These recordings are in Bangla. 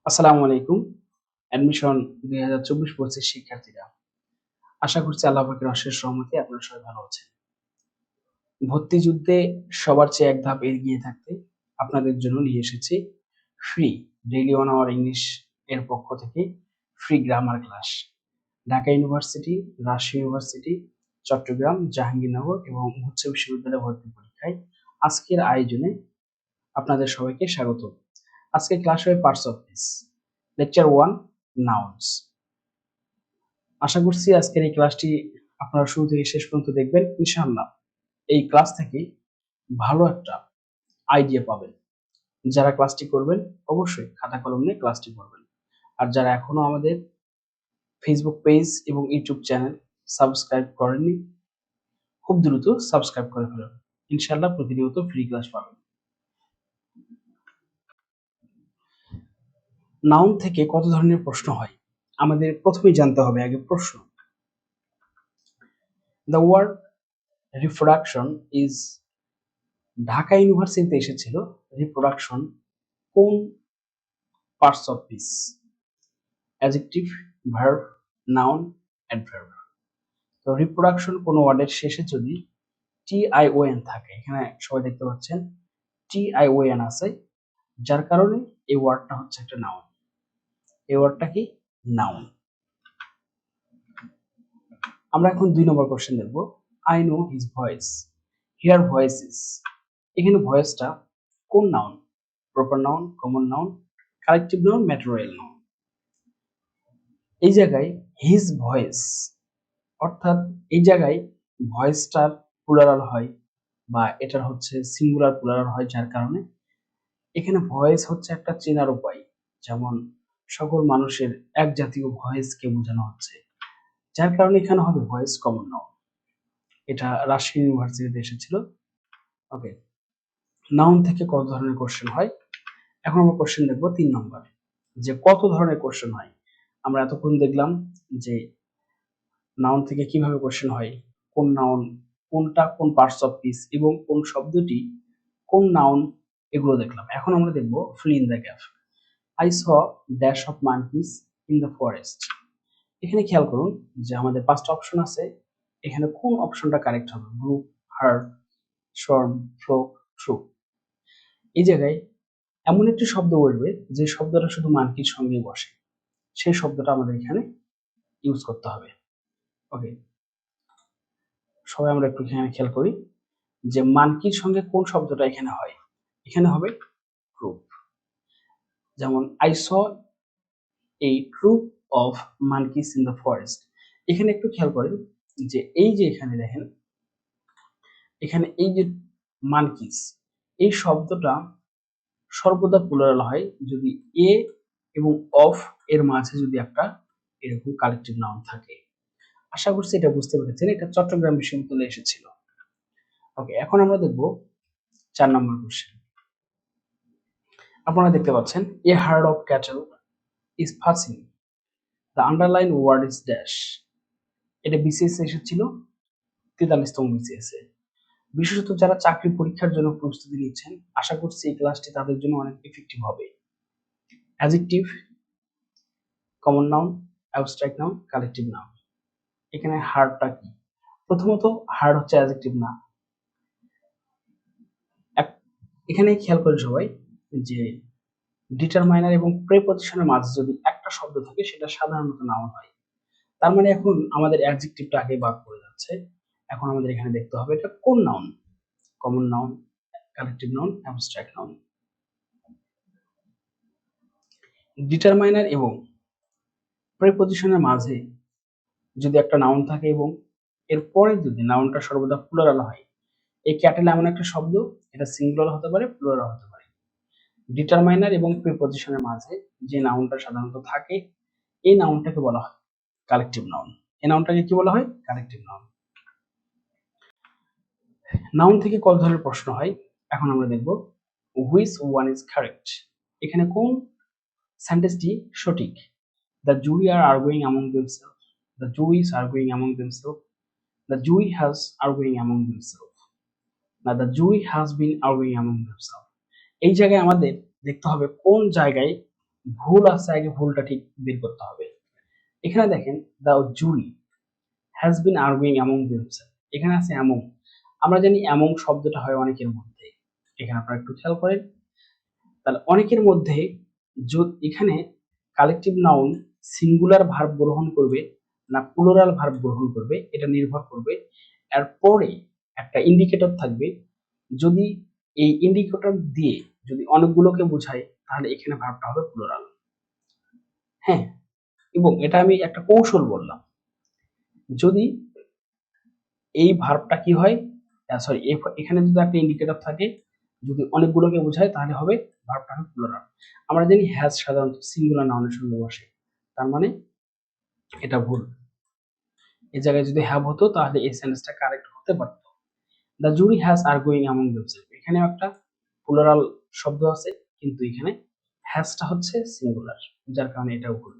আসসালামু আলাইকুম। অ্যাডমিশন 2024-25 শিক্ষার্থীরা, আশা করছি আল্লাহ পাকের অশেষ রহমতে আপনারা সবাই ভালো আছেন। ভর্তি যুদ্ধে সবার চেয়ে এক ধাপ এগিয়ে থাকতে আপনাদের জন্য নিয়ে এসেছি ফ্রি ডেইলি 1 আওয়ার ইংলিশ এর পক্ষ থেকে free grammar class. Dhaka university, Rajshahi university, Chittagong, Jahangirnagar এবং উচ্চ বিশ্ববিদ্যালয়ে ভর্তি পরীক্ষায় আজকের আয়োজনে আপনাদের সবাইকে স্বাগত। আজকে ক্লাস হবে parts of speech, lecture 1 nouns. আশা করছি আজকের এই ক্লাসটি আপনারা শুরু থেকে শেষ পর্যন্ত দেখবেন। ইনশাআল্লাহ এই ক্লাস থেকে ভালো একটা আইডিয়া পাবেন। যারা ক্লাসটি করবেন অবশ্যই খাতা কলম নিয়ে ক্লাসটি করবেন। আর যারা এখনো আমাদের ফেসবুক পেজ এবং ইউটিউব চ্যানেল সাবস্ক্রাইব করেননি, খুব দ্রুত সাবস্ক্রাইব করে ফেলুন। ইনশাআল্লাহ প্রতিনিয়ত ফ্রি ক্লাস পাবেন। নাউন থেকে কত ধরনের প্রশ্ন হয় আমাদের প্রথমেই জানতে হবে আগে প্রশ্ন। The word reproduction is Dhaka ইউনিভার্সিটিতে এসেছিল রিপ্রোডাকশন কোন parts of speech? Adjective, verb, noun, adverb. তো রিপ্রোডাকশন কোন ওয়ার্ডের শেষে যদি টিআইওএন থাকে, এখানে সবাই দেখতে পাচ্ছেন টিআইওএন আছে, যার কারণে এই ওয়ার্ডটা হচ্ছে একটা নাউন। এই ওয়ার্ডটা কি? নাউন। আমরা এখন 2 নম্বর কোশ্চেন দেখব। I know his voice, here voices. এখানে ভয়েসটা কোন noun? Proper noun, common noun, collective noun, material noun. এই জায়গায় হিজ ভয়েস, অর্থাৎ এই জায়গায় ভয়েসটার প্লুরাল হয় বা এটার হচ্ছে সিঙ্গুলার প্লুরাল হয়, যার কারণে এখানে ভয়েস হচ্ছে একটা চেনার উপায়। যেমন সকল মানুষের এক জাতীয় ভয়েসকে বোঝানো হচ্ছে, যার কারণে এখানে হবে ভয়েস কমন নাউন। এটা রাজশাহী ইউনিভার্সিটিতে এসেছিল। ওকে, নাউন থেকে কত ধরনের কোশ্চেন হয়? এখন আমরা কোশ্চেন দেখবো 3 নম্বর, যে কত ধরনের কোশ্চেন হয়। আমরা এতক্ষণ দেখলাম যে নাউন থেকে কিভাবে কোশ্চেন হয়, কোন নাউন কোনটা, কোন পার্টস অফ স্পিচ এবং কোন শব্দটি কোন নাউন, এগুলো দেখলাম। এখন আমরা দেখব fill in the gap. I saw dash of মানকিস in the forest. এখানে খেয়াল করুন যে আমাদের 5টা অপশন আছে, এখানে কোন অপশনটা কারেক্ট হবে? Group, herd, swarm, flock, troop. এই জায়গায় এমন একটি শব্দ বলবে যে শব্দটা শুধু মানকির সঙ্গেই বসে, সেই শব্দটা আমাদের এখানে ইউজ করতে হবে। ওকে, সবাই আমরা একটু এখানে খেয়াল করি যে মানকির সঙ্গে কোন শব্দটা এখানে হয়। এখানে হবে গ্রুপ। যেমন আই স এই group of মানকিস in the forest. এখানে একটু খেয়াল করেন যে এই যে এখানে দেখেন, এখানে এই যে মানকিস, এই শব্দটা সর্বদা প্লুরাল হয় যদি এ এবং অফ এর মাঝে যদি একটা এরকম কালেকটিভ নাউন থাকে। আশা করছি এটা বুঝতে পেরেছেন। এটা চট্টগ্রাম বিশ্ববিদ্যালয়ে এসেছিল। ওকে, এখন আমরা দেখব 4 নম্বর কোশ্চেন। আপনারা দেখতে পাচ্ছেন a herd of cattle is passing, the underline word is dash. এটা বিসিএস এসেছিল 43তম বিসিএস এ। বিশেষত যারা চাকরি পরীক্ষার জন্য প্রস্তুতি নিচ্ছেন, আশা করছি এই ক্লাসটি তাদের জন্য অনেক ইফেক্টিভ হবে। Adjective, common noun, abstract noun, collective noun. এখানে হার্ডটা কি? প্রথমত হার্ড হচ্ছে অ্যাডজেক্টিভ না। এখানে খেয়াল করেন সবাই যে ডিটারমাইনার এবং প্রেপজিশনের মাঝে যদি একটা শব্দ থাকে সেটা সাধারণত নাউন হয়। তার মানে এখন আমাদের অ্যাডজেক্টিভটা আগে বাদ পড়ে যাচ্ছে। এখন আমাদের এখানে দেখতে হবে এটা কোন noun? Common noun, collective noun, abstract noun. Determiner এবং প্রেপজিশনের মাঝে যদি একটা নাউন থাকে এবং এরপরে যদি নাউনটা সর্বদা প্লুরাল হয়, এই ক্যাটেল এমন একটা শব্দ, এটা সিঙ্গুলার হতে পারে, প্লুরাল হতে পারে। ডিটারমাইনার এবং প্রিপজিশনের মাঝে যে নাউনটা সাধারণত থাকে, এই নাউনটাকে বলা হয় কালেকটিভ নাউন। এই নাউনটাকে কি বলা হয়? Collective noun. নাউন থেকে কত ধরনের প্রশ্ন হয় এখন আমরা দেখব। Which one is correct? এখানে কোন সেন্টেন্সটি সঠিক? The jury are arguing among themselves, the jury's arguing among themselves, the jury has arguing among themselves, না the jury has been arguing among themselves. এই জায়গায় আমাদের দেখতে হবে কোন জায়গায় ভুল আছে, আগে ভুলটা ঠিক বের করতে হবে। এখানে দেখেন the jury has been arguing among themselves, এখানে আছে অ্যামং। আমরা জানি অ্যামং শব্দটা হয় অনেকের মধ্যে, এখানে আপনারা একটু খেয়াল করেন। তাহলে অনেকের মধ্যে এখানে কালেকটিভ নাউন সিঙ্গুলার ভার্ব গ্রহণ করবে না প্লুরাল ভার্ব গ্রহণ করবে, এটা নির্ভর করবে। এরপরে একটা ইন্ডিকেটর থাকবে, যদি এই ইন্ডিকেটর দিয়ে যদি অনেকগুলোকে বোঝায় তাহলে এখানে ভার্বটা হবে প্লুরাল। হ্যাঁ, এবং এটা আমি একটা কৌশল বললাম, যদি এই ভার্বটা কি হয়, সরি, এখানে যদি একটা ইন্ডিকেটর থাকে যদি অনেকগুলোকে বোঝায় তাহলে হবে ভার্বটা হবে প্লুরাল। আমরা জানি হ্যাজ সাধারণত সিঙ্গুলার নাউনের সঙ্গে বসে, তার মানে এটা ভুল। এই জায়গায় যদি হ্যাভ হতো তাহলে এই সেন্টেন্সটা কারেক্ট হতে পারত। The jury has arguing among themselves, এখানে একটা প্লুরাল শব্দ আছে কিন্তু এখানে হ্যাজটা হচ্ছে সিঙ্গুলার, যার কারণে এটাও ভুল।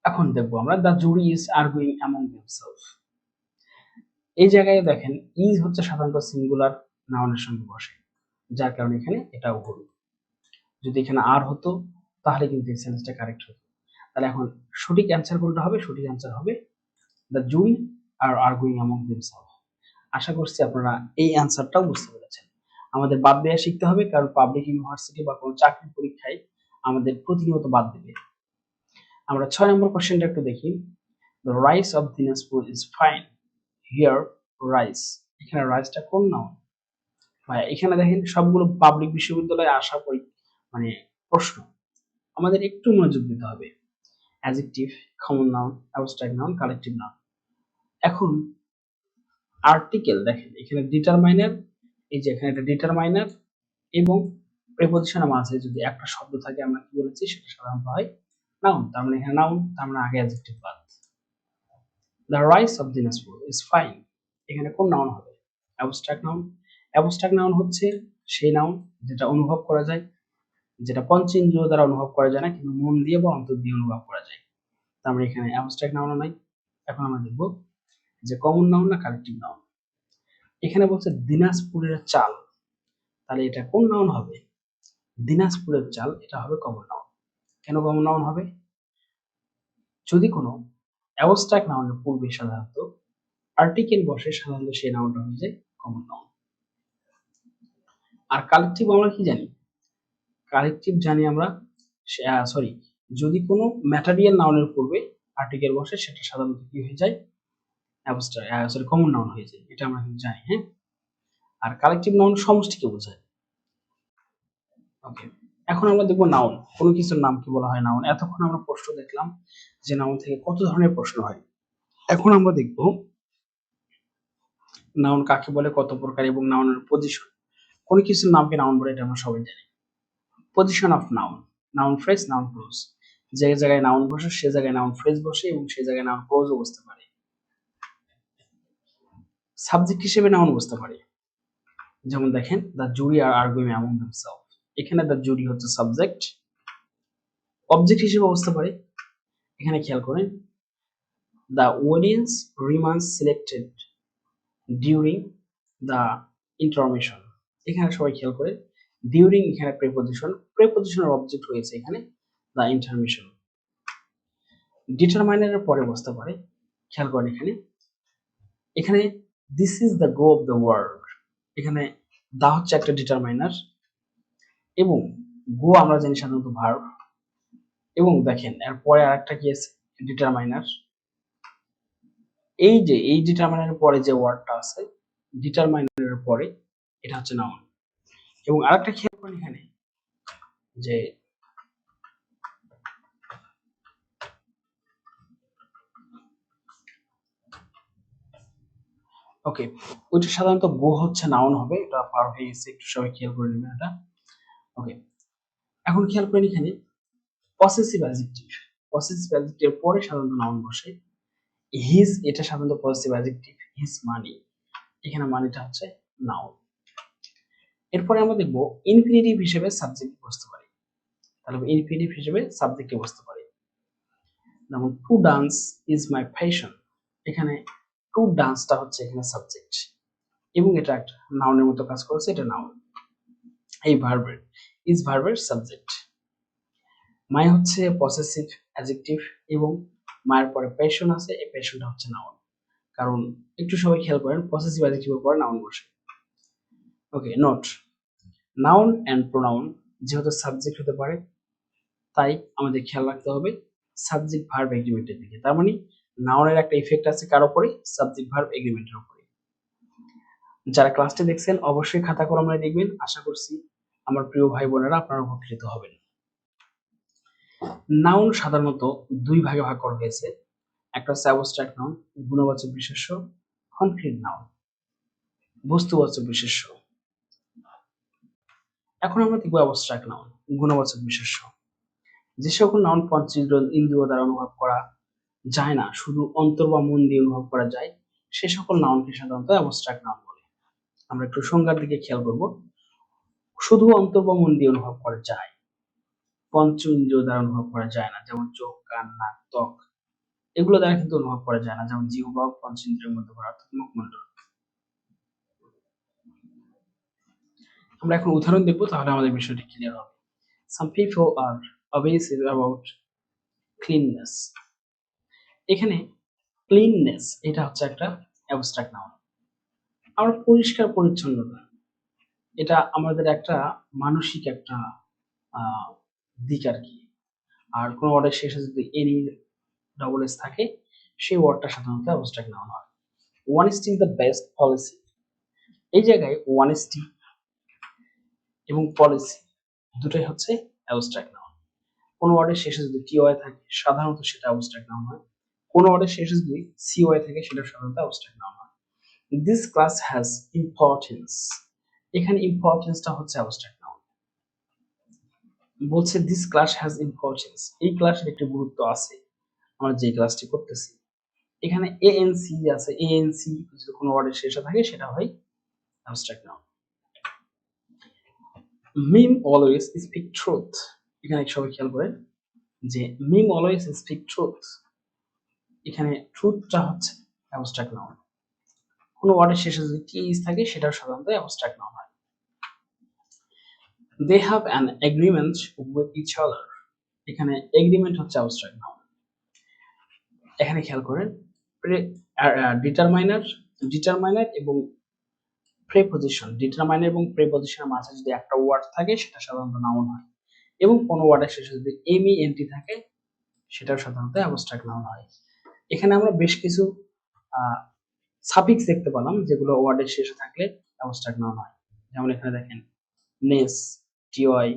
এখন দেখবো আমরা the jury is arguing among themselves. এই জায়গায় দেখেন ইজ হচ্ছে সাধারণত সিঙ্গুলার নাউনের সঙ্গে বসে, যার কারণে এখানে এটাও ভুল। যদি এখানে আর হতো তাহলে কিন্তু এই সেন্টেন্সটা কারেক্ট হতো। তাহলে এখন সঠিক অ্যান্সার কোনটা হবে? সঠিক অ্যান্সার হবে the jury are arguing among themselves. আশা করছি আপনারা এই অ্যান্সারটাও বুঝতে পেরেছেন। আমাদের বাদ দেওয়া শিখতে হবে, কারণ পাবলিক ইউনিভার্সিটি বা কোনো চাকরির পরীক্ষায় আমাদের প্রতিনিয়ত বাদ দেবে। আমরা 6 নম্বর কোশ্চেনটা একটু দেখি। The rice of Dinajpur is fine, here rice, এখানে রাইসটা কোন নাউন? ভাই এখানে দেখেন সবগুলো পাবলিক বিশ্ববিদ্যালয়ে আসা মানে প্রশ্ন, আমাদের একটু মনোযোগ দিতে হবে। Adjective, common noun, abstract noun, collective noun. এখন আর্টিকেল দেখেন এখানে ডিটারমাইনার, এই যে এখানে একটা ডিটারমাইনার এবং প্রিপজিশনের মাঝে যদি একটা শব্দ থাকে আমরা কি বলেছি সেটা সাধারণত হয় নাউন, তার মানে এখানে নাউন, তার মানে আগে অ্যাডজেক্টিভ বাদ। The rice of Dinajpur is fine, এখানে কোন নাউন হবে? Abstract noun. অ্যাবস্ট্রাক্ট নাউন হচ্ছে সেই নাউন যেটা অনুভব করা যায়, যেটা পঞ্চেন্দ্রিয় দ্বারা অনুভব করা যায় না কিন্তু মন দিয়ে বা অন্তর দিয়ে অনুভব করা যায়, তার মানে এখানে অ্যাবস্ট্রাক্ট নাউনও নাই। এখন আমরা দেখব যে কমন নাউন না কালেকটিভ নাউন। এখানে বলছে দিনাজপুরের চাল, তাহলে এটা কোন নাউন হবে? দিনাজপুরের চাল, এটা হবে কমন নাউন। কেন কমন নাউন হবে? যদি কোনো অ্যাবস্ট্রাক্ট নাউনের পূর্বে সাধারণত আর্টিকেল বসে সাধারণত সেই নাউনটা হয়ে যায় কমন নাউন। আর কালেকটিভ আমরা কি জানি? কালেকটিভ জানি আমরা, সরি, যদি কোনো ম্যাটেরিয়াল নাউনের পূর্বে আর্টিকেল বসে সেটা সাধারণত কি হয়ে যায়? অ্যাবস্ট্রাক্ট সরি কমন নাউন হয়ে যায়, এটা আমরা কিন্তু জানি। হ্যাঁ, আর কালেকটিভ নাউন সমষ্টিকে বোঝায়। ওকে, এখন আমরা দেখবো নাউন, কোনো কিছুর নাম কি বলা হয় নাউন। এতক্ষণ আমরা প্রশ্ন দেখলাম যে নাউন থেকে কত ধরনের প্রশ্ন হয়। এখন আমরা দেখব নাউন কাকে বলে, কত প্রকার, এবং নাউনের পজিশন। কোনো কিছুর নামকে নাউন বলে এটা আমরা সবাই জানি। Position of noun, noun phrase, noun clause, যে জায়গায় নাউন বসে সে জায়গায় নাউন ফ্রেজ বসে এবং সে জায়গায় নাউন ক্লোজও বসতে পারে। সাবজেক্ট হিসেবে নাউন বসতে পারে, যেমন দেখেন the jury are arguing among themselves, এখানে দ্য জুরি হচ্ছে সাবজেক্ট। অবজেক্ট হিসেবে বসতে পারে, এখানে খেয়াল করেন the audience remains selected during the intermission, এখানে সবাই খেয়াল করে ডিউরিং এখানে প্রেপোজিশনের অবজেক্ট হয়েছে এখানে দ্য ইন্টারমিশন। ডিটারমাইনারের পরে বসতে পারে, খেয়াল করেন এখানে এখানে this is the go of the world, এখানে দা হচ্ছে একটা ডিটারমাইনার এবং গো আমরা জানি সাধারণত ভার্ব, এবং দেখেন এরপরে আরেকটা কি আছে ডিটারমাইনার। এই যে এই ডিটারমাইনারের পরে যে ওয়ার্ডটা আছে ডিটারমাইনারের পরে এটা হচ্ছে নাউন। এবং আরেকটা খেয়াল করেন এখানে যে ওকে, ওইটা সাধারণত গো হচ্ছে নাউন হবে, এটা পার হয়ে গেছে, একটু সবাই খেয়াল করে নেবেন এটা। ওকে, এখন খেয়াল করেন এখানে পসেসিভ অ্যাডজেক্টিভ, পসেসিভ অ্যাডজেক্টিভ পরে সাধারণত নাউন বসে। হিজ এটা সাধারণত পসেসিভ অ্যাডজেক্টিভ, হিজ মানি, এখানে মানিটা হচ্ছে নাউন। এরপরে আমরা দেখব ইনফিনিটিভ হিসেবে সাবজেক্ট বসতে পারে, তাহলে ইনফিনিটিভ হিসেবে সাবজেক্টে বসতে পারে, যেমন to dance is my passion, এখানে টু ডান্সটা হচ্ছে এখানে সাবজেক্ট এবং এটা একটা নাউনের মতো কাজ করেছে, এটা নাউন। এই ভার্বের ইজ ভার্বের সাবজেক্ট। মাই হচ্ছে পসেসিভ অ্যাডজেক্টিভ এবং মায়ের পরে প্যাশন আছে, এই প্যাশনটা হচ্ছে নাউন। কারণ একটু সবাই খেয়াল করেন পসেসিভ অ্যাডজেক্টিভের পরে নাউন বসে। ওকে, নোট, নাউন অ্যান্ড প্রোনাউন যেহেতু সাবজেক্ট হতে পারে তাই আমাদের খেয়াল রাখতে হবে সাবজেক্ট ভার্ব এগ্রিমেন্টের দিকে। তার মানে নাউনের একটা ইফেক্ট আছে কার উপরে? সাবজেক্ট ভার্ব এগ্রিমেন্টের উপরে। যারা ক্লাসটি দেখছেন অবশ্যই খাতা কলমে দেখবেন, আশা করছি আমার প্রিয় ভাই বোনেরা আপনারা উপকৃত হবেন। নাউন সাধারণত দুই ভাগে ভাগ করা হয়েছে, একটা হচ্ছে অ্যাবস্ট্রাক্ট নাউন গুণবাচক বিশেষ্য, কনক্রিট নাউন বস্তুবাচক বিশেষ্য। এখন আমরা দেখব অ্যাবস্ট্রাক্ট নাউন গুণবাচক বিশেষ্য। যে সকল নাউন পঞ্চ ইন্দ্রিয় দ্বারা অনুভব করা যায় না, শুধু অন্তর বা মন দিয়ে অনুভব করা যায়, সে সকল নাউনকে সাধারণত অ্যাবস্ট্রাক্ট নাউন বলে। আমরা একটু সংজ্ঞার দিকে খেয়াল করব। শুধু অন্তর বা মন দিয়ে অনুভব করা যায়, পঞ্চ ইন্দ্রিয় দ্বারা অনুভব করা যায় না, যেমন চোখ, কান, নাক, ত্বক, এগুলো দ্বারা কিন্তু অনুভব করা যায় না, যেমন জিহ্বা পঞ্চ ইন্দ্রিয়ের মধ্যে পড়ে অর্থাৎ মুখমণ্ডল। আমরা এখন উদাহরণ দেখব, তাহলে আমাদের বিষয়টি ক্লিয়ার হবে। Some people are obsessive about cleanliness. এখানে ক্লিননেস এটা হচ্ছে একটা অ্যাবস্ট্রাক্ট নাউন। আমরা পরিষ্কার পরিচ্ছন্নতা, এটা আমাদের একটা মানসিক একটা দিক আর কি। আর কোন ওয়ার্ডের শেষে যদি এনি ডবল এস থাকে সেই ওয়ার্ডটা সাধারণত অ্যাবস্ট্রাক্ট নাউন হয়। honesty is the best policy, এই জায়গায় honesty এবং পলিসি দুটোই হচ্ছে অ্যাবস্ট্রাক্ট নাউন। কোন ওয়ার্ডের শেষে যদি টি ওয়াই থাকে সাধারণত সেটা অ্যাবস্ট্রাক্ট নাউন হয়, কোন ওয়ার্ডের শেষে যদি সি ওয়াই থাকে সেটা সাধারণত অ্যাবস্ট্রাক্ট নাউন হয়। দিস ক্লাস হ্যাজ ইম্পর্টেন্স, এখানে ইম্পর্টেন্সটা হচ্ছে অ্যাবস্ট্রাক্ট নাউন। বলছে দিস ক্লাস হ্যাজ ইম্পর্টেন্স, এই ক্লাসের একটি গুরুত্ব আছে, আমরা যে ক্লাসটি করতেছি। এখানে এএনসি আছে, এএনসি যদি কোনো ওয়ার্ডের শেষে থাকে সেটা হয় অ্যাবস্ট্রাক্ট নাউন। মিম অলওয়েজ স্পিক ট্রুথ, এখানে সবাই খেয়াল করেন যে মিম অলওয়েজ স্পিক ট্রুথ, এখানে ট্রুথটা হচ্ছে অ্যাবস্ট্রাক্ট নাউন। কোনো ওয়ার্ডের শেষে যদি টিএইচ থাকে সেটাও সাধারণত অ্যাবস্ট্রাক্ট নাউন হয়। They have an agreement with each other, এখানে এগ্রিমেন্ট হচ্ছে অ্যাবস্ট্রাক্ট নাউন। এখানে খেয়াল করেন ডিটারমাইনার, ডিটারমাইনার এবং প্রেপজিশন, ডিটারমাইনার এবং প্রেপজিশনের মাঝে যদি একটা ওয়ার্ড থাকে সেটা সাধারণত নাউন হয়, এবং কোনো ওয়ার্ডের শেষে যদি এমই এনটি থাকে সেটাও সাধারণত অ্যাবস্ট্রাক্ট নাউন হয়। এখানে আমরা বেশ কিছু সাফিক্স দেখতে পেলাম যেগুলো ওয়ার্ডের শেষে থাকলে অ্যাবস্ট্রাক্ট নাউন হয়। যেমন এখানে দেখেন নেস, টিওয়াই,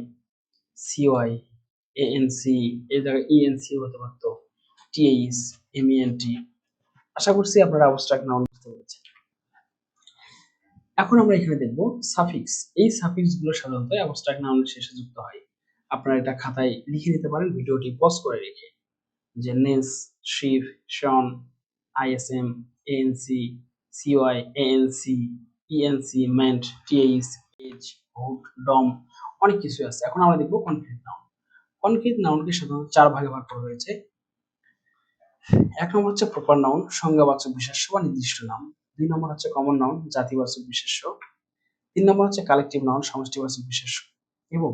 সিওয়াই, এএনসি, এই জায়গায় ইএনসি হতে পারতো, টিএইচ, এমইএনটি। আশা করছি আপনারা অ্যাবস্ট্রাক্ট নাউন বুঝতে পেরেছেন। এখন আমরা এখানে দেখব সাফিক্স, এই সাফিক্স গুলো সাধারণত অ্যাবস্ট্রাক্ট নাউনের শেষে যুক্ত হয়। আপনারা এটা খাতায় লিখে নিতে পারেন ভিডিওটি পজ করে রেখে, যে ness, ship, tion, ISM, ANC, CY, ANC, ENC, ment, TH, H, hood, dom, অনেক কিছু আছে। এখন আমরা দেখব কনক্রিট নাউন। কনক্রিট নাউনকে সাধারণত চার ভাগে ভাগ করা হয়েছে। এক নম্বর হচ্ছে প্রপার নাউন সংজ্ঞাবাচক বিশেষ্য বা নির্দিষ্ট নাম, দুই নম্বর হচ্ছে কমন নাউন জাতিবাচক বিশেষ্য, তিন নম্বর হচ্ছে কালেকটিভ নাউন সমষ্টিবাচক বিশেষ্য, এবং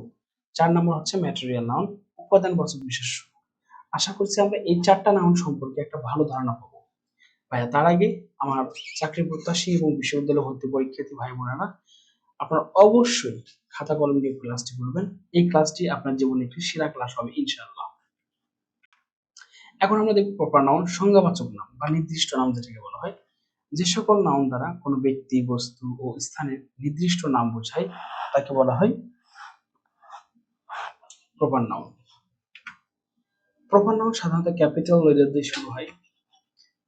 চার নম্বর হচ্ছে ম্যাটেরিয়াল নাউন উপাদানবাচক বিশেষ্য। আশা করছি আমরা এই চারটা নাউন সম্পর্কে একটা ভালো ধারণা পাবো। ভাইয়া তার আগে আমার চাকরি প্রত্যাশী এবং বিশ্ববিদ্যালয় ভর্তি পরীক্ষার্থী ভাই বোনেরা, আপনারা অবশ্যই খাতা কলম দিয়ে ক্লাসটি করবেন। এই ক্লাসটি আপনার জীবনে একটি সেরা ক্লাস হবে ইনশাআল্লাহ। এখন আমরা দেখব প্রপার নাউন সংজ্ঞাবাচক নাম বা নির্দিষ্ট নাম যেটাকে বলা হয়। যে সকল নাউন দ্বারা কোনো ব্যক্তি, বস্তু ও স্থানের নির্দিষ্ট নাম বোঝায় তাকে বলা হয় প্রপার নাউন। প্রপার নাউন সাধারণত ক্যাপিটাল লেটার দিয়ে শুরু হয়,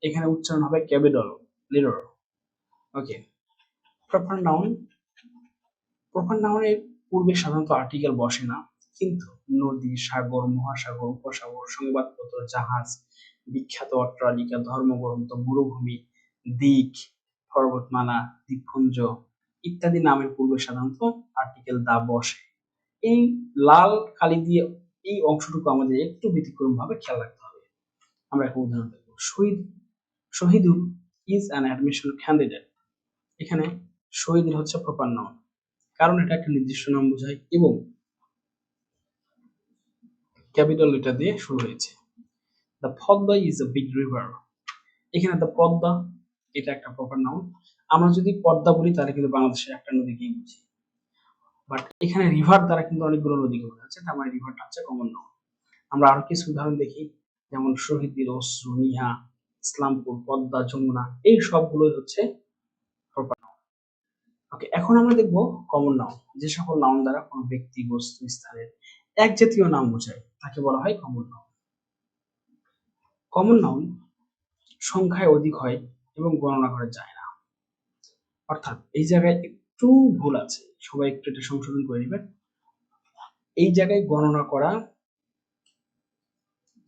এখানে উচ্চারণ হবে ক্যাপিটাল লেটার। ওকে, প্রপার নাউন, প্রপার নাউনের পূর্বে সাধারণত আর্টিকেল বসে না, কিন্তু নদী, সাগর, মহাসাগর, উপসাগর, সংবাদপত্র, জাহাজ, বিখ্যাত অট্টালিকা, ধর্মগ্রন্থ, মরুভূমি, দিক, পর্বতমালা, দ্বীপপুঞ্জ ইত্যাদি নামের পূর্বে সাধারণত আর্টিকেল দা বসে। এই লাল কালি দিয়ে এই অংশটুকু আমাদের একটু ব্যতিক্রম ভাবে খেয়াল রাখতে হবে। আমরা একটা উদাহরণ দেখব। Shahidul is an admission candidate, এখানে শহীদুল হচ্ছে প্রপার নাউন, কারণ এটা একটা নির্দিষ্ট নাম বোঝায়, এবং ক্যাপিটাল লেটার দিয়ে শুরু হয়েছে। The Padma is a big river. এখানে দ্য পদ্মা এটা একটা প্রপার নাউন। আমরা যদি পদ্মা বলি তাহলে কিন্তু বাংলাদেশের একটা নদীকেই বুঝি, বাট এখানে রিভার দ্বারা কিন্তু অনেকগুলো নদীকে বোঝাচ্ছে, তার মানে রিভারটা হচ্ছে কমন নাউন। আমরা আরো কিছু উদাহরণ দেখি, যেমন শহীদের, অশ্রু, নিহা, ইসলামপুর, পদ্মা, যমুনা, এই সবগুলোই হচ্ছে প্রপার নাউন। ওকে, এখন আমরা দেখব কমন নাউন। যে সকল নাউন দ্বারা কোনো ব্যক্তি, বস্তু, স্থানের এক জাতীয় নাম বোঝায় তাকে বলা হয় কমন নাউন। কমন নাউন সংখ্যায় অধিক হয় এবং গণনা করা যায় না। অর্থাৎ এই জায়গায় একটু ভুল আছে, সবাই একটু এটা সংশোধন করে নেবেন। এই জায়গায় গণনা করা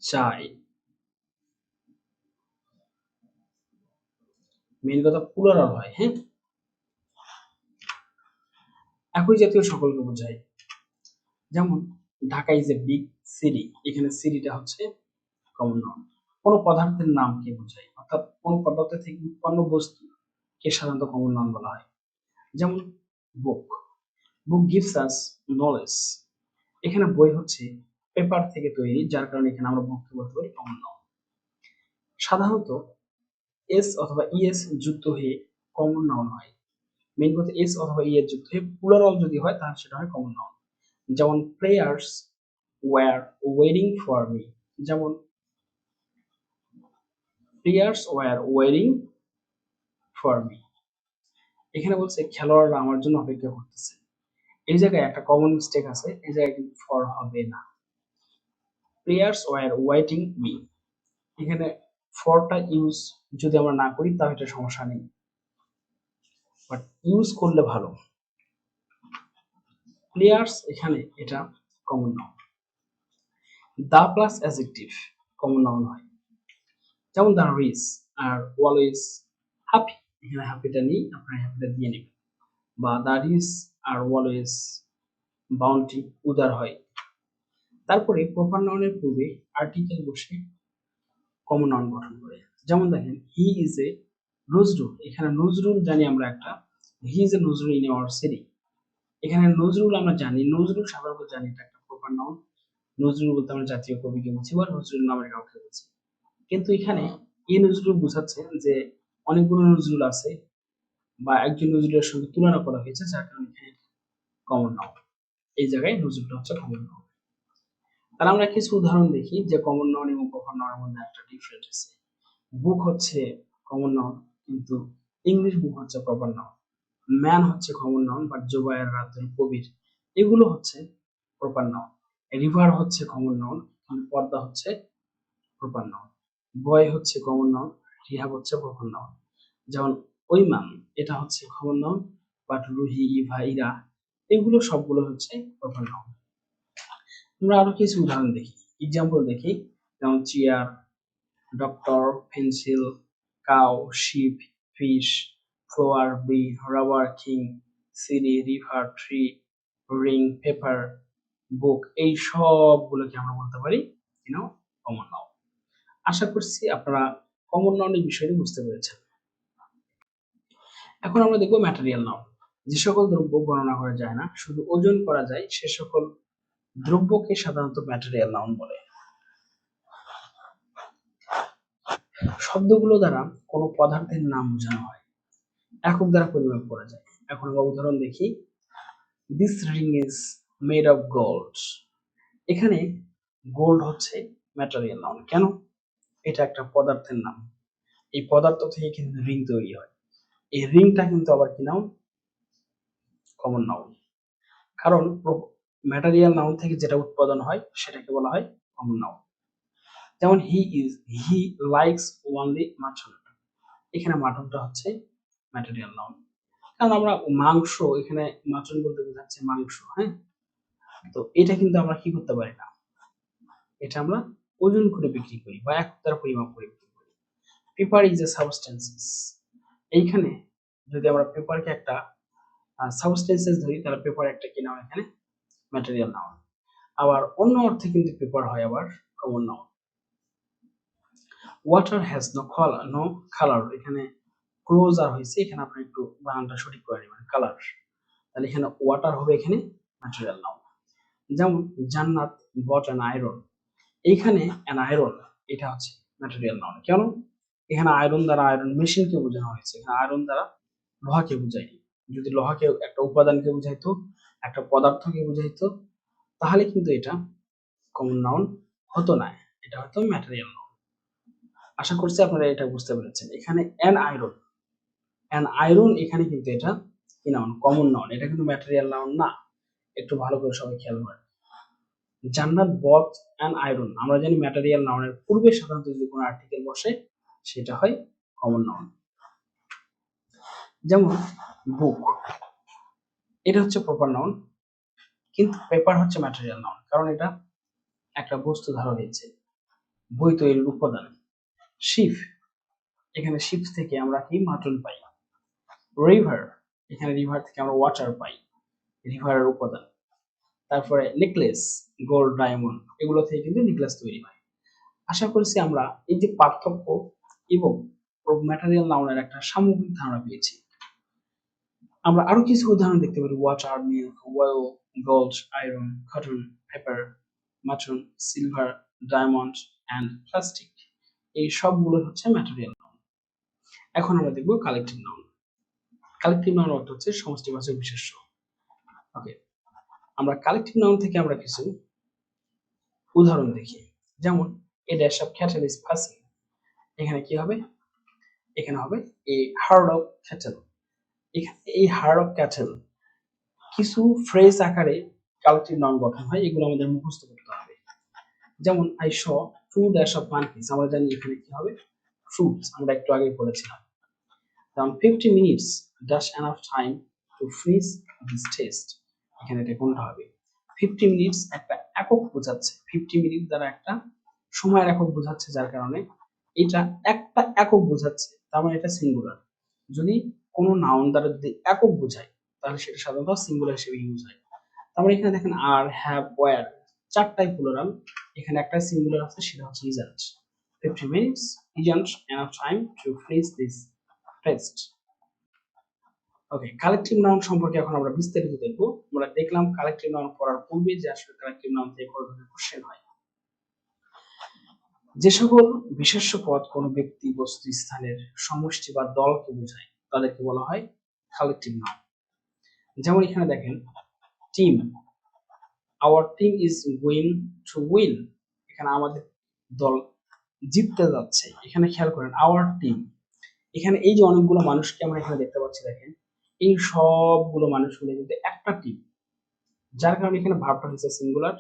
যায়, মেন কথা প্লুরাল হয়। হ্যাঁ, একই জাতীয় সকলকে বোঝায়। যেমন Dhaka is a big city, এখানে সিটিটা হচ্ছে কমন নাউন। কোন পদার্থের নামকে বোঝায়, অর্থাৎ কোন পদার্থ থেকে উৎপন্ন বস্তুকে সাধারণত কমন নাউন বলা হয়। যেমন বুক, বুক গিভস আস নলেজ, এখানে বই হচ্ছে পেপার থেকে তৈরি, যার কারণে এখানে আমরা বুককে বলতে পারি কমন নাউন। সাধারণত এস অথবা ইএস যুক্ত হয়ে কমন নাউন হয়। মেন কথা এস অথবা ই এর যুক্ত হয়ে প্লুরাল যদি হয় তাহলে সেটা হয় কমন নাউন। যেমন players were waiting for me, যেমন players were waiting for me, এখানে বলছে খেলোয়াড়রা আমার জন্য অপেক্ষা করতেছে। এই জায়গায় একটা কমন মিস্টেক আছে, এই জায়গায় কিন্তু ফর হবে না, প্লেয়ার্স ওয়ার ওয়েটিং মি। এখানে ফরটা ইউজ যদি আমরা না করি তাহলে এটা সমস্যা নেই, বাট ইউজ করলে ভালো। প্লেয়ার্স এখানে এটা common noun. The plus adjective common noun হয়, যেমন the rich are always happy, এখানে হ্যাপিটা নেই, আপনারা হ্যাপিটা দিয়ে নেবেন। বা the rich are always bounty, উদার হয়। তারপরে প্রপার নাউনের পূর্বে আর্টিকেল বসে কমন নাউন গঠন করে। যেমন দেখেন হি ইজ এ নজরুল, এখানে নজরুল জানি আমরা একটা, he is a Nazrul in our city, এখানে নজরুল আমরা জানি, নজরুল সাধারণত জানি এটা একটা প্রপার নাউন। নজরুল বলতে আমরা জাতীয় কবিকে বুঝি বা নজরুল নামের কাউকে বুঝি, কিন্তু এখানে এই নজরুল বোঝাচ্ছে যে অনেকগুলো নজরুল আছে বা একজন নজরুলের সঙ্গে তুলনা করা হয়েছে, যার কারণে এখানে কমন নাউন। এই জায়গায় নজরুলটা হচ্ছে কমন নাউন। তাহলে আমরা কিছু উদাহরণ দেখি যে কমন নাউন এবং প্রপার নাউনের মধ্যে একটা ডিফারেন্স আছে। বুক হচ্ছে কমন নাউন, কিন্তু ইংলিশ বুক হচ্ছে প্রপার নাউন। ম্যান হচ্ছে common noun, but Zubair, Ratul, Kabir এগুলো হচ্ছে প্রপার নাউন। রিভার হচ্ছে কমন নাউন, কিন্তু পদ্মা হচ্ছে প্রপার নাউন। বয় হচ্ছে কমন নাউন, রিহাব হচ্ছে প্রপার নাউন। যেমন ওইমান এটা হচ্ছে common noun, but Ruhi, Eva, Ira এগুলো সবগুলো হচ্ছে প্রপার নাউন। আমরা আরো কিছু উদাহরণ দেখি, এক্সাম্পল দেখি, যেমন chair, doctor, pencil, cow, ship, fish, flower, bee, rubber, king, সিরি, river, tree, ring, paper, book, এই সবগুলোকে আমরা বলতে পারি কমন নাউন। আশা করছি আপনারা কমন নাউনের বিষয়টি বুঝতে পেরেছেন। এখন আমরা দেখব ম্যাটেরিয়াল নাউন। যে সকল দ্রব্য গণনা করা যায় না, শুধু ওজন করা যায়, সে সকল দ্রব্যকে সাধারণত ম্যাটেরিয়াল নাউন বলে। শব্দগুলো দ্বারা কোনো পদার্থের নাম বোঝানো হয়, একক দ্বারা পরিমাপ করা যায়। এখন আমরা উদাহরণ দেখি, this ring is made of gold, এখানে গোল্ড হচ্ছে ম্যাটেরিয়াল নাউন। কেন? এটা একটা পদার্থের নাম, এই পদার্থ থেকে কিন্তু রিং তৈরি হয়, এই রিংটা কিন্তু আবার কি নাউন? Common noun. কারণ ম্যাটেরিয়াল নাউন থেকে যেটা উৎপাদন হয় সেটাকে বলা হয় কমন নাউন। যেমন হি লাইকস ওনলি মাটন, এখানে মাটনটা হচ্ছে ম্যাটেরিয়াল নাউন। কারণ আমরা মাংস, এখানে মাটন বলতে বোঝাচ্ছে মাংস। হ্যাঁ, তো এটা কিন্তু আমরা কি করতে পারি না, এটা আমরা ওজন করে বিক্রি করি বা এক দ্বারা পরিমাপ করে বিক্রি করি। পেপার ইজ এ সাবস্টেন্সেস, এইখানে যদি আমরা পেপারকে একটা সাবস্টেন্সেস ধরি তাহলে পেপার একটা কি নাম এখানে? Material noun. আবার অন্য অর্থে কিন্তু পেপার হয় আবার common noun. Water has no colour, এখানে ক্লোজার হয়েছে, এখানে আপনি একটু বানানটা সঠিক করে নেবেন, কালার, তাহলে এখানে ওয়াটার হবে এখানে ম্যাটেরিয়াল নাউন। যেমন জান্নাত বট অ্যান আয়রন, এইখানে অ্যান আয়রন এটা হচ্ছে ম্যাটেরিয়াল নাউন। কেন? এখানে আয়রন দ্বারা আয়রন মেশিনকে বোঝানো হয়েছে, এখানে আয়রন দ্বারা লোহাকে বোঝায়নি। যদি লোহাকে একটা উপাদানকে বুঝাইতো, একটা পদার্থকে বুঝাইতো, তাহলে কিন্তু এটা কমন নাউন হতো না, এটা হতো ম্যাটেরিয়াল নাউন। আশা করছি আপনারা এটা বুঝতে পেরেছেন। এখানে অ্যান আয়রন এখানে কিন্তু এটা কি নাউন? কমন নাউন, এটা কিন্তু ম্যাটেরিয়াল নাউন না। একটু ভালো করে সবাই খেয়াল করেন। জান্নাত বথ অ্যান আয়রন, আমরা জানি ম্যাটেরিয়াল নাউনের পূর্বে সাধারণত যদি কোনো আর্টিকেল বসে সেটা হয় কমন নাউন। যেমন বুক, এটা হচ্ছে প্রপার নাউন, কিন্তু পেপার হচ্ছে ম্যাটেরিয়াল নাউন, কারণ এটা একটা বস্তু ধারা হয়েছে, বই তৈরির উপাদান। শিপ, এখানে শিপ থেকে আমরা কি মাটন পাই। রিভার, এখানে রিভার থেকে আমরা ওয়াটার পাই, রিভারের উপাদান। তারপরে নেকলেস, গোল্ড ডায়মন্ড, এগুলো থেকে কিন্তু নেকলেস তৈরি হয়। আশা করছি আমরা এই যে পার্থক্য এবং ম্যাটেরিয়াল নাউনের একটা সামগ্রিক ধারণা পেয়েছি। আমরা আরো কিছু উদাহরণ দেখতে পারি। Water, milk, well, gold, iron, cotton, paper, mutton, silver, diamond and plastic, এই সবগুলো হচ্ছে ম্যাটেরিয়াল নাউন। এখন আমরা দেখব কালেকটিভ নাউন। কালেকটিভ নাউন অর্থ হচ্ছে সমষ্টিবাচক বিশেষ্য। ওকে, আমরা কালেকটিভ নাউন থেকে আমরা কিছু উদাহরণ দেখি। যেমন a dash of cattle is passing, এখানে কি হবে? এখানে হবে এ হার্ড অফ ক্যাটেল। এখানে এই হার্ড অফ ক্যাটেল কিছু ফ্রেজ আকারে কালেকটিভ নাউন গঠন হয়, এগুলো আমাদের মুখস্থ করতে হবে। যেমন I saw two dash of monkeys, আমরা জানি এখানে কি হবে? ফ্রুটস, আমরা একটু আগে পড়েছিলাম। কারণ 50 minutes dash enough time to finish this test, এখানে এটা কোনটা হবে? 50 মিনিটস একটা একক বোঝাচ্ছে, 50 মিনিট দ্বারা একটা সময়ের একক বোঝাচ্ছে, যার কারণে এটা একটা একক বোঝাচ্ছে, তার মানে এটা সিঙ্গুলার। যদি কোনো নাউন দ্বারা যদি একক বোঝায় তাহলে সেটা সাধারণত সিঙ্গুলার হিসেবে ইউজ হয়। তারপরে এখানে দেখেন আর, হ্যাভ, ওয়্যার, চারটাই প্লুরাল, এখানে একটা সিঙ্গুলার আছে, সেটা হচ্ছে isn't. 50 minutes isn't enough time to finish this test. Okay, collective noun সম্পর্কে এখন আমরা বিস্তারিত দেখব। আমরা দেখলাম কালেকটিভ নাউন পড়ার পূর্বে যে আসলে কালেকটিভ নাউন থেকে কত ধরনের কোশ্চেন হয়। যে সকল বিশেষ্য পদ কোনো ব্যক্তি, বস্তু, স্থানের সমষ্টি বা দলকে বোঝায় তাদেরকে বলা হয় কালেকটিভ নাউন। যেমন এখানে দেখেন team, our team is going to win, এখানে আমাদের দল জিততে যাচ্ছে। এখানে খেয়াল করেন আওয়ার টিম, এখানে এই যে অনেকগুলো মানুষকে আমরা এখানে দেখতে পাচ্ছি, দেখেন এই সবগুলো মানুষ মিলে কিন্তু একটা টিম, যার কারণে এখানে ভার্বটা হচ্ছে সিঙ্গুলার,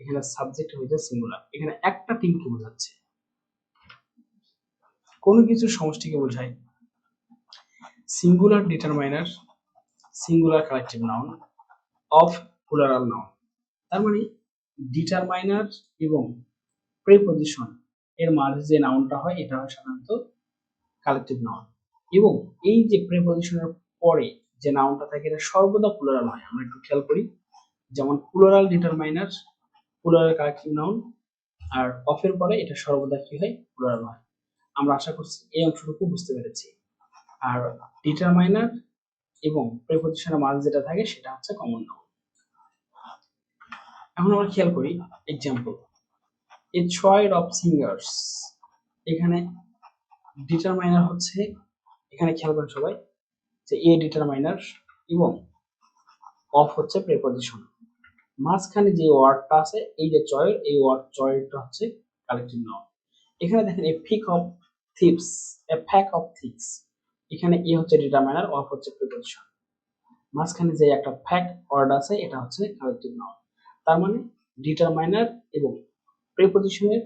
এখানে সাবজেক্ট হয়েছে সিঙ্গুলার, এখানে একটা টিমকে বোঝাচ্ছে। কোনো কিছু সমষ্টিকে বোঝায় singular determiner, singular collective noun of plural noun. তার মানে ডিটারমাইনার এবং প্রিপজিশন এর মাঝে যে নাউনটা হয় এটা হয় সাধারণত কালেকটিভ নাউন, এবং এই যে প্রিপজিশনের পরে যে নাউনটা থাকে এটা সর্বদা প্লুরাল হয়। আমরা একটু খেয়াল করি, যেমন plural determiner, plural collective noun, আর অফের পরে এটা সর্বদা কি হয়? প্লুরাল হয়। আমরা আশা করছি এই অংশটুকু বুঝতে পেরেছি। আর ডিটারমাইনার এবং প্রিপজিশনের মাঝে যেটা থাকে সেটা হচ্ছে কমন নাউন। এখন আমরা খেয়াল করি এক্সাম্পল, এ চয়েড অফ সিঙ্গার্স, এখানে ডিটারমাইনার হচ্ছে, এখানে খেয়াল করেন সবাই যে এ ডিটারমাইনার এবং অফ হচ্ছে প্রিপজিশন, মাঝখানে যে ওয়ার্ডটা আছে এই যে চয়ের, এই ওয়ার্ড চয়েরটা হচ্ছে কালেকটিভ নাউন। এখানে দেখেন a pick of thieves, a pack of thieves, এখানে এ হচ্ছে ডিটারমাইনার, অফ হচ্ছে প্রিপজিশন, মাঝখানে যে একটা ফ্যাক ওয়ার্ড আছে এটা হচ্ছে কালেকটিভ নাউন। তার মানে ডিটারমাইনার এবং প্রিপজিশনের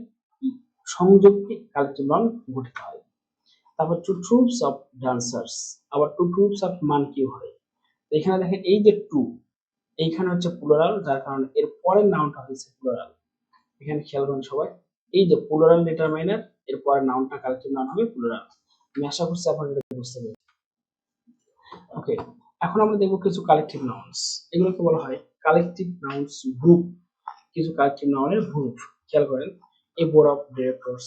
সংযোগকে কালেকটিভ নাউন গঠিত হয়। তারপর টু ট্রুপস অফ ডান্সার্স, আবার টু ট্রুপস অফ মানকিও হয়। এখানে দেখেন এই যে টু, এইখানে হচ্ছে প্লুরাল, যার কারণে এর পরের নাউনটা হচ্ছে প্লুরাল। এখানে খেয়াল করুন সবাই, এই যে প্লুরাল ডিটারমাইনার, এর পরের নাউনটা কালেকটিভ নাউন হবে প্লুরাল। আমি আশা করছি আপনারা এটা বুঝতে পেরেছেন। ওকে, এখন আমরা দেখব কিছু কালেকটিভ নাউন্স, এগুলোকে বলা হয় কালেকটিভ নাউন্স গ্রুপ। কিছু কালেকটিভ নাউনের গ্রুপ খেয়াল করেন, এ বোর্ড অফ ডিরেক্টরস,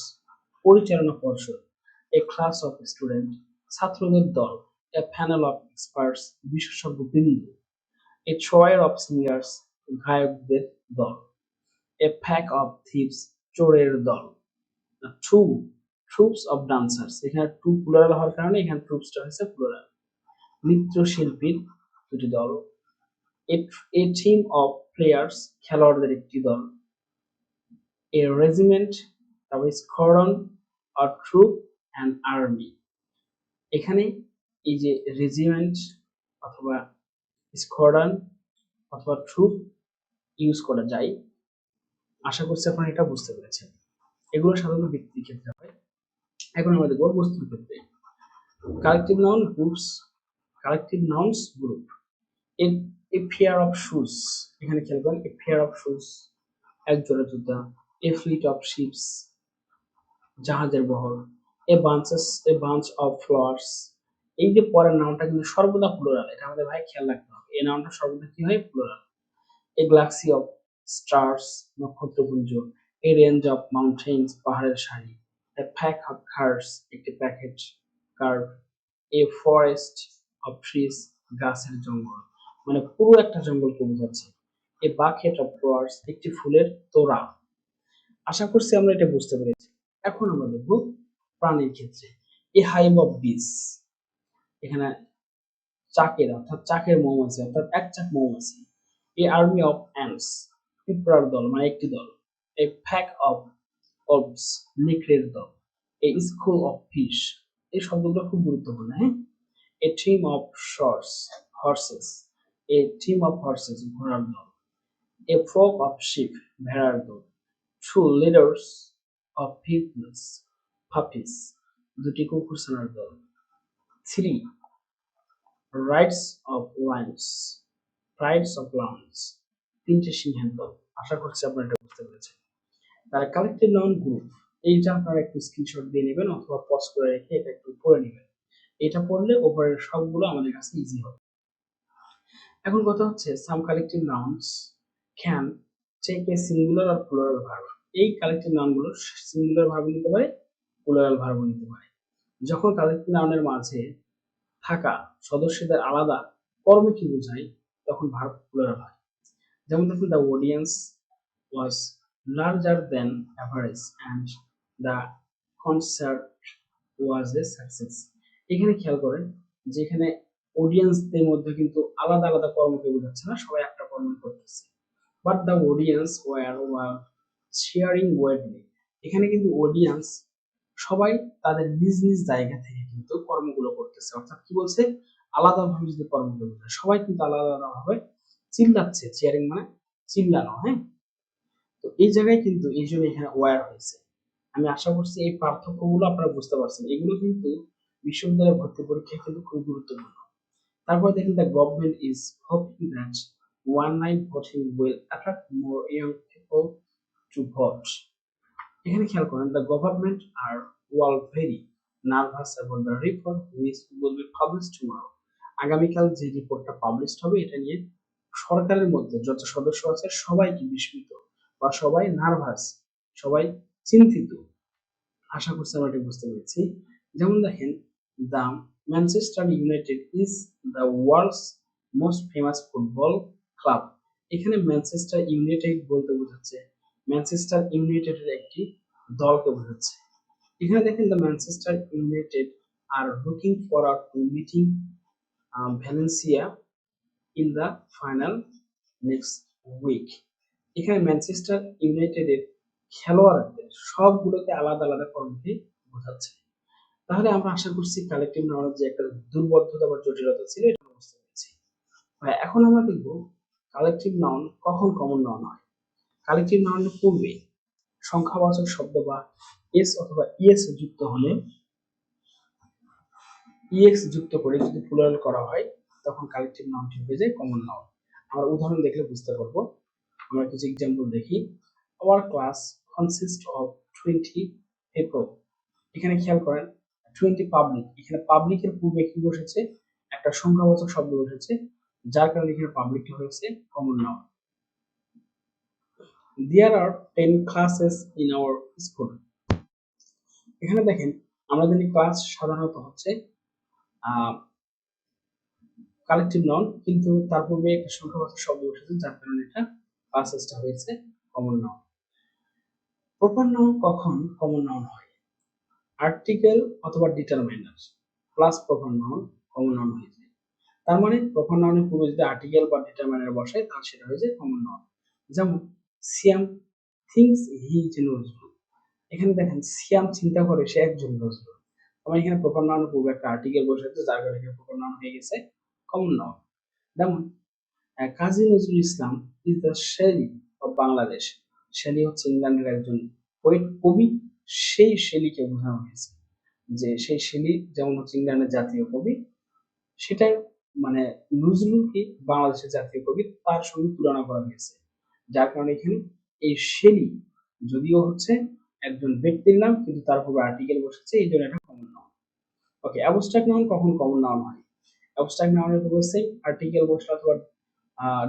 পরিচালনা পর্ষদ, এ ক্লাস অফ স্টুডেন্ট, ছাত্রদের দল, এ প্যানেল অফ এক্সপার্টস, বিশেষজ্ঞ বৃন্দ, এ চয়ার অফ সিঙ্গার্স, গায়কদের দল, এ প্যাক অফ থিপস, চোরের দল। ট্রুপস অফ ডান্সার্স, এখানে টু প্লুরাল হওয়ার কারণে এখানে ট্রুপসটা হচ্ছে প্লুরাল। নৃত্যশিল্পীর দুটি দল। এ টিম অফ প্লেয়ার্স, খেলোয়াড়দের একটি দল। এ রেজিমেন্ট, তারপর স্কোয়াড্রন আর ট্রুপ অ্যান্ড আর্মি। এখানে এই যে রেজিমেন্ট অথবা স্কোয়াড্রন অথবা ট্রুপ ইউজ করা যায়। আশা করছি আপনারা এটা বুঝতে পেরেছেন। এগুলো সাধারণত ব্যক্তির ক্ষেত্রে হয়। এখন আমরা দেখব বস্তুর ক্ষেত্রে। Collective noun groups, collective nouns group. A pair of shoes, এখানে খেয়াল করেন, এ পেয়ার অফ শুজ, এক জোড়া জুতা। এ ফ্লিট অফ শিপস, জাহাজের বহর। A bunch of flowers. এই যে পরের নাউনটা কিন্তু সর্বদা প্লুরাল, এটা আমাদের ভাই খেয়াল রাখতে হবে। এই নাউনটা সর্বদা কি হয়? Plural. A galaxy of stars, নক্ষত্রপুঞ্জ। এ রেঞ্জ অফ মাউন্টেন্স, পাহাড়ের সারি। এ প্যাক অফ কার্স, একটি packet card. A forest of trees, গাছের জঙ্গল, মানে পুরো একটা জঙ্গলকে বোঝাচ্ছে। এ বাকেট অফ ফ্লাওয়ার্স, একটি ফুলের তোড়া। আশা করছি আমরা এটা বুঝতে পেরেছি। এখন আমরা দেখব প্রাণীর ক্ষেত্রে। এ হাইভ অফ বিস, এখানে চাকের অর্থাৎ চাকের মৌমাছি অর্থাৎ এক চাক মৌমাছি। এ আর্মি অফ অ্যান্টস, পিঁপড়ার দল মানে একটি দল। এ প্যাক অফ অল্পস, নেকড়ের দল। এ স্কুল অফ ফিশ, এই শব্দগুলো খুব গুরুত্বপূর্ণ। হ্যাঁ, a team of horses, a team of horses, ঘোড়ার দল। এ ফ্লোক অফ শিপ, ভেড়ার দল। Two litters of puppies, puppies, দুটি কুকুরছানার দল। Three prides of lions, prides of lions, তিনটে সিংহের দল। আশা করছি আপনারা এটা বুঝতে পেরেছেন। তার কালেক্টিভ নাউন গ্রুপ, এইটা আপনারা একটু স্ক্রিনশট দিয়ে নেবেন অথবা পজ করে রেখে এটা একটু পড়ে নেবেন। এটা পড়লে ওপরের সবগুলো আমাদের কাছে ইজি হবে। এখন কথা হচ্ছে some collective nouns can take a singular or plural verb. এই কালেক্টিভ নাউনগুলো সিঙ্গুলার ভার্ব নিতে পারে, প্লুরাল ভার্ব নিতে পারে। যখন কালেক্টিভ নাউনের মাঝে থাকা সদস্যদের আলাদা কর্মে কি বোঝায়, তখন ভার্ব প্লুরাল হয়। যেমন দেখুন, the audience was larger then average and the concert was A success. এখানে খেয়াল করেন যে এখানে অডিয়েন্সদের মধ্যে কিন্তু আলাদা আলাদা কর্মকে বোঝাচ্ছে না, সবাই একটা কর্ম করতেছে। But the audience were cheering wildly, এখানে কিন্তু অডিয়েন্স সবাই তাদের নিজ নিজ জায়গা থেকে কিন্তু কর্মগুলো করতেছে। অর্থাৎ কি বলছে, আলাদাভাবে যদি কর্মগুলো বোঝায়, সবাই কিন্তু আলাদা আলাদা ভাবে চিল্লাচ্ছে। চেয়ারিং মানে চিল্লানো। হ্যাঁ, তো এই জায়গায় কিন্তু এই জন্য এখানে ওয়ার হয়েছে। আমি আশা করছি এই পার্থক্যগুলো আপনারা বুঝতে পারছেন। এগুলো কিন্তু বিশ্ববিদ্যালয়ের ভর্তি পরীক্ষায় কিন্তু খুব গুরুত্বপূর্ণ। তারপর দেখেন, the government is hoping that online voting will attract more young people to vote. এখানে খেয়াল করেন, the government are all very nervous about the report which will be published tomorrow. আগামীকাল যে রিপোর্টটা পাবলিশড হবে এটা নিয়ে সরকারের মধ্যে যত সদস্য আছে সবাই কি বিস্মিত বা সবাই নার্ভাস, সবাই চিন্তিত। আশা করছি আমরা এটা বুঝতে পেরেছি। যেমন দেখেন, the Manchester United is the world's most famous football club. এখানে ম্যানচেস্টার ইউনাইটেড বলতে বোঝাচ্ছে ম্যানচেস্টার ইউনাইটেডের একটি দলকে বোঝাচ্ছে। এখানে দেখেন, the Manchester United are looking forward to meeting Valencia in the final next week. এখানে ম্যানচেস্টার ইউনাইটেডের খেলোয়াড়দের সবগুলোকে আলাদা আলাদা কর্মকে বোঝাচ্ছে। তাহলে আমরা আশা করছি কালেক্টিভ নাউনের যে একটা দুর্বোধ্যতা বা জটিলতা ছিল এটা বুঝতে পেরেছি। এখন আমরা দেখব কালেক্টিভ নাউন কখন কমন নাউন হয়। কালেক্টিভ নাউনের পূর্বে সংখ্যাবাচক শব্দ বা এস অথবা ইএস যুক্ত হলে, ইএক্স যুক্ত করে যদি প্লুরাল করা হয় তখন কালেক্টিভ নাউনটি হয়ে যায় কমন নাউন। আমরা উদাহরণ দেখলে বুঝতে পারবো। আমরা কিছু এক্সাম্পল দেখি। Our class consist of 20 people. এখানে খেয়াল করেন 20 পাবলিক, এখানে পাবলিকের পূর্বে কি বসেছে, একটা সংখ্যাবাচক শব্দ বসেছে, যার কারণে এখানে পাবলিকটা হয়েছে common noun. There are 10 classes in our school. এখানে দেখেন, আমরা জানি ক্লাস সাধারণত হচ্ছে কালেক্টিভ নাউন, কিন্তু তার পূর্বে একটা সংখ্যাবাচক শব্দ বসেছে যার কারণে এটা ক্লাসেসটা হয়েছে কমন নাউন। প্রপার নাউন কখন কমন নাউন হয়? আর্টিকেল অথবা determiner plus proper noun common noun হয়ে যায়। তার মানে প্রপার নাউনের পূর্বে যদি আর্টিকেল বা ডিটারমাইনার বসায় তাহলে সেটা হয়ে যায় কমন নাউন। যেমন সিয়াম থিংস হি ইজ নজরুল। এখানে দেখেন সিয়াম চিন্তা করে সে একজন নজরুল। আমার এখানে প্রপার নাউনের পূর্বে একটা আর্টিকেল বসাচ্ছে যার কারণে এখানে প্রপার নাউন হয়ে গেছে কমন নাউন। যেমন Kazi Nazrul Islam is the Shelley of Bangladesh. Shelley হচ্ছে ইংল্যান্ডের একজন পোয়েট কবি, সেই শেলিকে বোঝানো হয়েছে যে সেই শেলি যেমন হচ্ছে ইংল্যান্ডের জাতীয় কবি, সেটা মানে নজরুলকে বাংলাদেশের জাতীয় কবি তার সঙ্গে তুলনা করা হয়েছে। যার কারণে এখানে এই শেলি যদিও হচ্ছে একজন ব্যক্তির নাম কিন্তু তার পূর্বে আর্টিকেল বসেছে, এই জন্য এটা কমন নাউন। ওকে, অ্যাবস্ট্রাক্ট নাউন কখন কমন নাউন হয়? অ্যাবস্ট্রাক্ট নাউনের পূর্বে সেম আর্টিকেল বসলে অথবা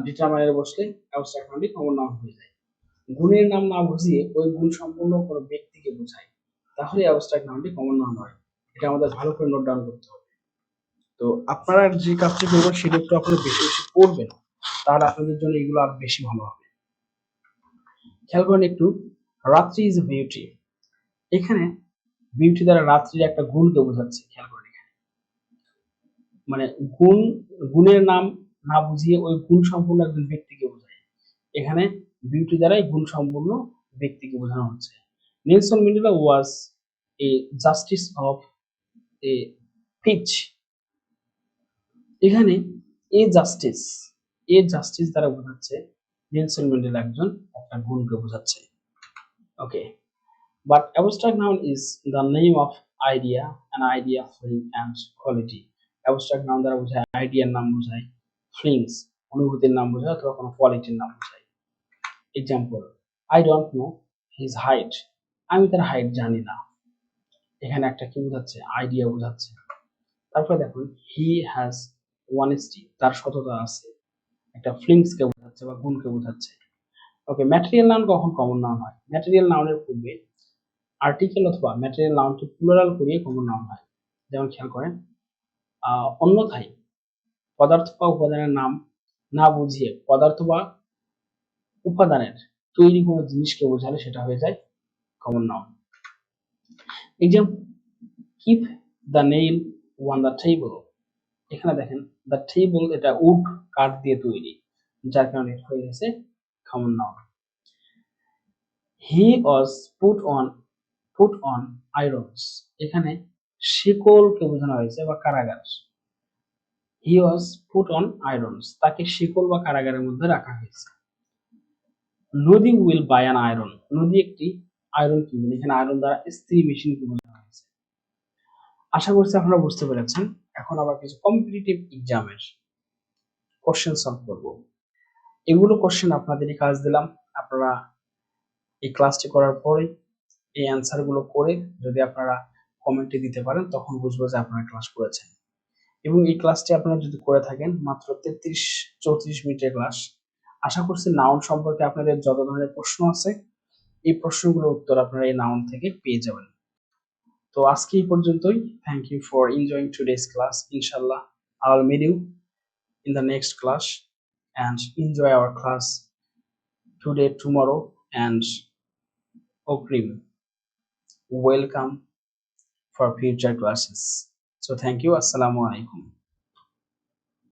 ডিটারমাইনার বসলে অ্যাবস্ট্রাক্ট নাউনটি কমন নাউন হয়ে যায়। গুণের নাম না বুঝিয়ে ওই গুণ সম্পূর্ণ কোনো ব্যক্তিকে বোঝায়, তাহলে অ্যাবস্ট্রাক্ট নাউনটি কমন নাউন হয়। এটা আমাদের ভালো করে নোট ডাউন করতে হবে। তো আপনারা যে কাজটি করবেন সেটা একটু আপনারা বেশি বেশি পড়বেন, তাহলে আপনাদের জন্য এগুলো আরো বেশি ভালো হবে। খেয়াল করেন একটু, রাত্রি ইজ বিউটি। এখানে বিউটি দ্বারা রাত্রির একটা গুণকে বোঝাচ্ছে। খেয়াল করেন এখানে মানে গুণের নাম না বুঝিয়ে ওই গুণ সম্পূর্ণ একজন ব্যক্তিকে বোঝায়। এখানে বিউটি দ্বারাই গুণ সম্পূর্ণ ব্যক্তিকে বোঝানো হচ্ছে। Nelson Mandela was a justice of a peace. এখানে জাস্টিস দ্বারা বোঝাচ্ছে নেলসন ম্যান্ডেলা একজন একটা গুণকে বোঝাচ্ছে। Okay, but abstract noun is the name of idea, an idea, feeling and quality. Abstract noun দ্বারা বোঝায় আইডিয়ার নাম বোঝায়, ফিলিংস অনুভূতির নাম বোঝায়, অথবা কোনো কোয়ালিটির নাম বোঝায়। Example, I don't know his height. আমি তার হাইট জানি না। এখানে একটা কি বোঝাচ্ছে? আইডিয়া বোঝাচ্ছে। তারপরে দেখুন, হি হ্যাজ অনেস্টি, তার সততা আছে, একটা ফিলিংস কে বোঝাচ্ছে বা গুণকে বোঝাচ্ছে। ওকে, ম্যাটেরিয়াল নাউন কখন কমন নাউন হয়? ম্যাটেরিয়াল নাউনের পূর্বে আর্টিকেল অথবা ম্যাটেরিয়াল নাউনকে প্লুরাল করিয়ে কমন নাউন হয়। যেমন খেয়াল করেন, অন্যথায় পদার্থ বা উপাদানের নাম না বুঝিয়ে পদার্থ বা উপাদানের তৈরি কোনো জিনিসকে বোঝালে সেটা হয়ে যায় common noun. Example, keep the nail on the table. এখানে দেখেন দ্য টেবল এটা উড কাঠ দিয়ে তৈরি, যার কারণে এটা হয়ে গেছে common noun. He was put on irons. এখানে শিকলকে বোঝানো হয়েছে বা কারাগার। হি ওয়াজ পুট অন আয়রনস, তাকে শিকল বা কারাগারের মধ্যে রাখা হয়েছে। নদী উইল বাই অ্যান আয়রন, নদী একটি আয়রন কিনবেন। এখানে আয়রন দ্বারা ইস্ত্রি মেশিনকে বোঝানো হয়েছে। আশা করছি আপনারা বুঝতে পেরেছেন। এখন আবার কিছু কম্পিটিটিভ এক্সামের কোশ্চেন সলভ করব। এগুলো কোশ্চেন আপনাদেরই কাজ দিলাম। আপনারা এই ক্লাসটি করার পরে এই অ্যান্সার গুলো করে যদি আপনারা কমেন্টে দিতে পারেন তখন বুঝবো যে আপনারা ক্লাস করেছেন। এবং এই ক্লাসটি আপনারা যদি করে থাকেন, মাত্র 33-34 মিনিটের ক্লাস। আশা করছি নাউন সম্পর্কে আপনাদের যত ধরনের প্রশ্ন আছে এই প্রশ্নগুলোর উত্তর আপনারা এই নাউন থেকে পেয়ে যাবেন। তো আজকে এই পর্যন্তই। Thank you for enjoying today's class. ইনশাআল্লাহ I will meet you in the next class and enjoy our class today, tomorrow, and Okrim. Welcome for future classes. So thank you. Assalamu alaikum.